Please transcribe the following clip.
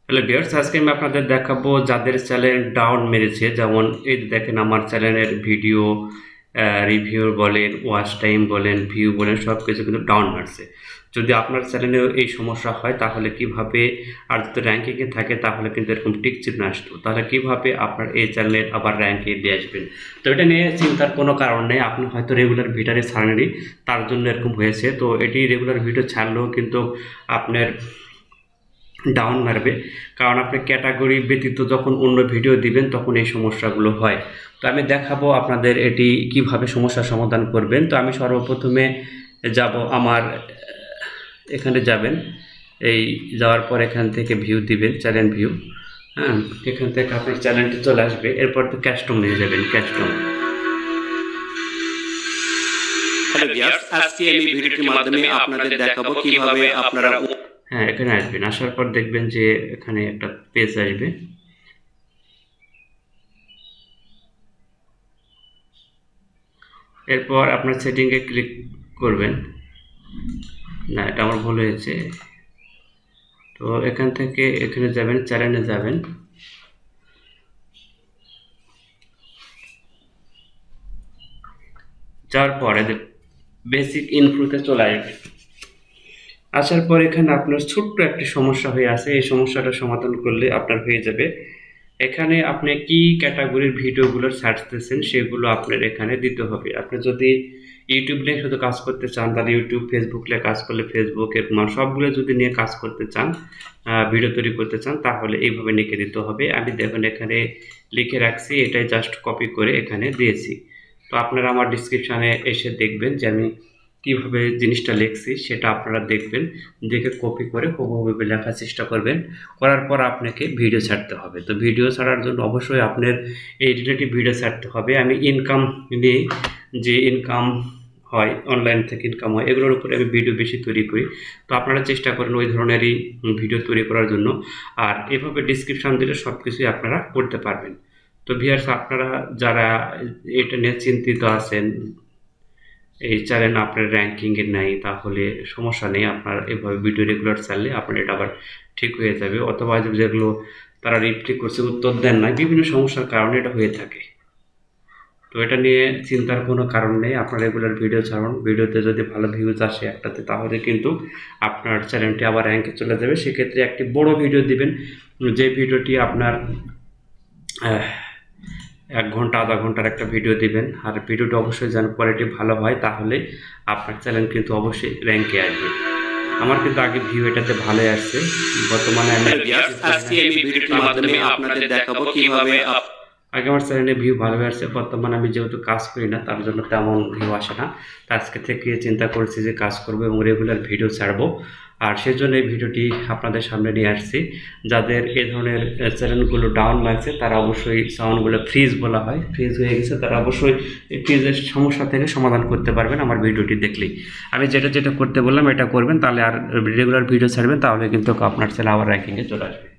Hello viewers, আজকে আমি আপনাদের দেখাবো যাদের চ্যানেল ডাউন মেরেছে। যেমন এই দেখেন আমার চ্যানেলের ভিডিও রিভিউ বলেন, ওয়াচ টাইম বলেন, ভিউ বলেন, সব কিছু কিন্তু ডাউন মারছে। যদি আপনার চ্যানেলেও এই সমস্যা হয় তাহলে কিভাবে, আর যদি র্যাঙ্কিংয়ে থাকে তাহলে কিন্তু এরকম টিক চিহ্ন আসতো, তাহলে কিভাবে আপনার এই চ্যানেলের আবার র্যাঙ্কে দিয়ে আসবেন। তো এটা নিয়ে চিন্তার কোনো কারণ নেই, আপনি হয়তো রেগুলার ভিডিও ছাড়েননি, তার জন্য এরকম হয়েছে। তো এটি রেগুলার ভিডিও ছাড়লেও কিন্তু আপনার ডাউন মারবে, কারণ আপনি ক্যাটাগরি ব্যতীত যখন অন্য ভিডিও দিবেন তখন এই সমস্যাগুলো হয়। তো আমি দেখাবো আপনাদের এটি কিভাবে সমস্যার সমাধান করবেন। তো আমি সর্বপ্রথমে যাব, আমার এখানে যাবেন, এই যাওয়ার পর এখান থেকে ভিউ দিবেন, চ্যানেল ভিউ। হ্যাঁ, এখান থেকে আপনার চ্যানেলটি চলে আসবে। এরপর তো কাস্টম নিয়ে যাবেন, কাস্টম। হ্যালো ভিউয়ার্স, আজকে এই ভিডিওটির মাধ্যমে আপনাদের দেখাবো কিভাবে আপনারা এখানে আসবেন। আসার পর দেখবেন যে এখানে একটা পেজ আসবে। এরপর আপনার সেটিংয়ে ক্লিক করবেন। না, এটা আমার ভুল হয়েছে। তো এখান থেকে এখানে যাবেন, চ্যানেলে যাবেন। যাওয়ার পরে বেসিক ইনফোতে চলে আসবে। আসার পর এখানে আপনার ছোট্ট একটি সমস্যা হয়ে আছে, এই সমস্যাটা সমাধান করলে আপনার হয়ে যাবে। এখানে আপনি কি ক্যাটাগরির ভিডিওগুলো সার্চ দিচ্ছেন সেগুলো আপনার এখানে দিতে হবে। আপনি যদি ইউটিউব নিয়ে শুধু কাজ করতে চান তাহলে ইউটিউব, ফেসবুক নিয়ে কাজ করলে ফেসবুক, এরকম সবগুলো যদি নিয়ে কাজ করতে চান, ভিডিও তৈরি করতে চান, তাহলে এইভাবে লিখে দিতে হবে। আমি দেখুন এখানে লিখে রাখছি, এটাই জাস্ট কপি করে এখানে দিয়েছি। তো আপনারা আমার ডিসক্রিপশানে এসে দেখবেন যে আমি কীভাবে জিনিসটা লিখছি, সেটা আপনারা দেখবেন, দেখে কপি করে হুবহু লেখার চেষ্টা করবেন। করার পর আপনাকে ভিডিও ছাড়তে হবে। তো ভিডিও ছাড়ার জন্য অবশ্যই আপনার এই রিলেটিভ ভিডিও ছাড়তে হবে। আমি ইনকাম নিয়ে, যে ইনকাম হয় অনলাইন থেকে ইনকাম হয়, এগুলোর উপরে আমি ভিডিও বেশি তৈরি করি। তো আপনারা চেষ্টা করেন ওই ধরনেরই ভিডিও তৈরি করার জন্য। আর এভাবে ডিসক্রিপশান দিলে সব কিছুই আপনারা করতে পারবেন। তো ভিউয়ার্স, আপনারা যারা এটা নিয়ে চিন্তিত আছেন, এই চ্যানেল আপনার র্যাঙ্কিংয়ে নেই, তাহলে সমস্যা নেই। আপনার এভাবে ভিডিও রেগুলার চাইলে আপনার এটা আবার ঠিক হয়ে যাবে। অথবা যেগুলো তারা রিপ্লাই করছে, উত্তর দেন না, বিভিন্ন সমস্যার কারণে এটা হয়ে থাকে। তো এটা নিয়ে চিন্তার কোনো কারণ নেই, আপনার রেগুলার ভিডিও ছাড়ুন। ভিডিওতে যদি ভালো ভিউজ আসে একটাতে, তাহলে কিন্তু আপনার চ্যানেলটি আবার র্যাঙ্কে চলে যাবে। সেক্ষেত্রে একটি বড় ভিডিও দিবেন, যে ভিডিওটি আপনার 1 ঘন্টা আধা ঘন্টার একটা ভিডিও দিবেন। আর ভিডিওটা অবশ্যই যেন কোয়ালিটি ভালো হয়, তাহলে আপনার চ্যানেল কিন্তু অবশ্যই র্যাঙ্কে আসবে। আমার কিন্তু আগে ভিউ এটাতে ভালোই আসছে। বর্তমানে আমি আজকে এই ভিডিওটির মাধ্যমে আপনাদের দেখাবো কিভাবে আগে আমার চ্যানেলে ভিউ ভালো আসছে। বর্তমানে আমি যেহেতু কাজ করি না, তার জন্য তেমন ভিউ আসে না। তো আজকে থেকে চিন্তা করছি যে কাজ করবো এবং রেগুলার ভিডিও ছাড়বো। আর সেজন্য এই ভিডিওটি আপনাদের সামনে নিয়ে আসছি। যাদের এ ধরনের চ্যানেলগুলো ডাউন লাগছে, তারা অবশ্যই সাউন্ডগুলো ফ্রিজ বলা হয়, ফ্রিজ হয়ে গেছে, তারা অবশ্যই এই ফ্রিজের সমস্যা থেকে সমাধান করতে পারবেন আমার ভিডিওটি দেখলেই। আমি যেটা করতে বললাম এটা করবেন, তাহলে আর রেগুলার ভিডিও ছাড়বেন, তাহলে কিন্তু আপনার চ্যানেল আবার র্যাঙ্কিংয়ে চলে আসবে।